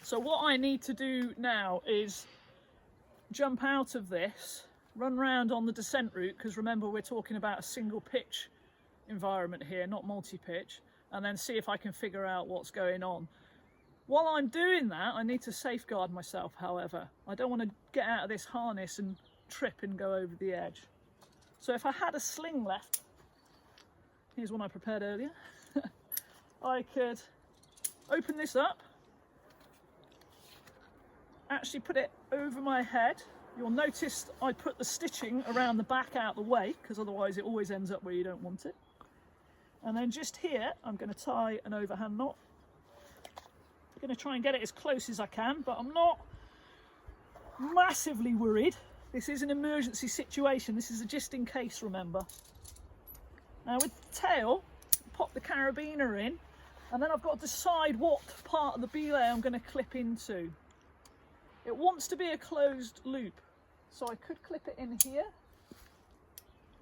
So what I need to do now is jump out of this, run round on the descent route, because remember we're talking about a single pitch environment here, not multi-pitch, and then see if I can figure out what's going on. While I'm doing that, I need to safeguard myself, however. I don't want to get out of this harness and trip and go over the edge. So if I had a sling left, here's one I prepared earlier, I could open this up, actually put it over my head. You'll notice I put the stitching around the back out the way, because otherwise it always ends up where you don't want it. And then just here, I'm going to tie an overhand knot. I'm going to try and get it as close as I can, but I'm not massively worried. This is an emergency situation. This is a just in case, remember. Now with the tail, pop the carabiner in, and then I've got to decide what part of the belay I'm going to clip into. It wants to be a closed loop, so I could clip it in here,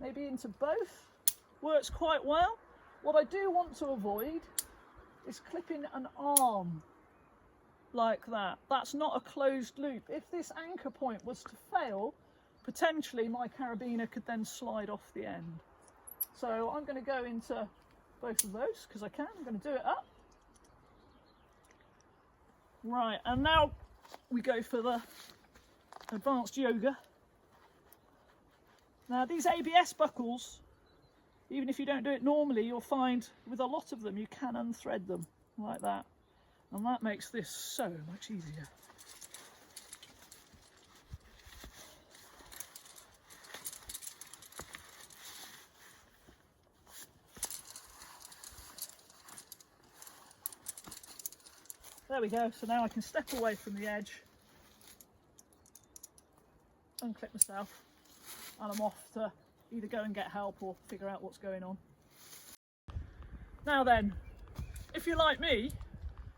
maybe into both. Works quite well. What I do want to avoid is clipping an arm like that. That's not a closed loop. If this anchor point was to fail, potentially my carabiner could then slide off the end. So I'm going to go into both of those because I can. I'm going to do it up. Right, and now we go for the advanced yoga. Now these ABS buckles, even if you don't do it normally, you'll find with a lot of them you can unthread them like that, and that makes this so much easier. There we go, so now I can step away from the edge, unclip myself, and I'm off to either go and get help or figure out what's going on. Now then, if you're like me,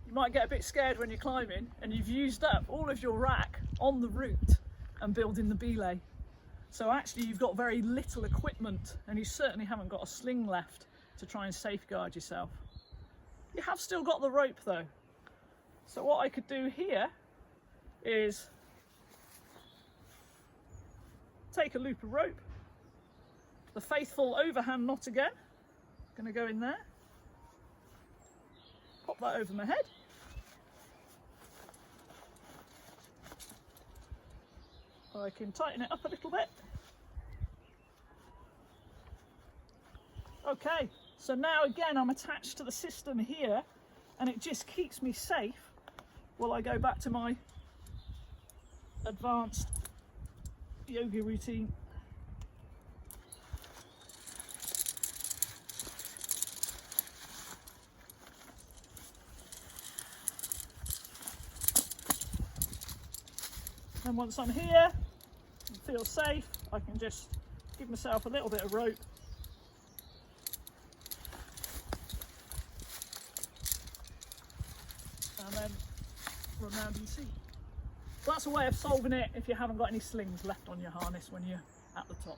you might get a bit scared when you're climbing and you've used up all of your rack on the route and building the belay. So actually you've got very little equipment and you certainly haven't got a sling left to try and safeguard yourself. You have still got the rope though. So what I could do here is take a loop of rope, the faithful overhand knot again, going to go in there, pop that over my head, I can tighten it up a little bit. Okay, so now again I'm attached to the system here and it just keeps me safe while I go back to my advanced yoga routine. And once I'm here and feel safe, I can just give myself a little bit of rope and then run round and see. So that's a way of solving it if you haven't got any slings left on your harness when you're at the top.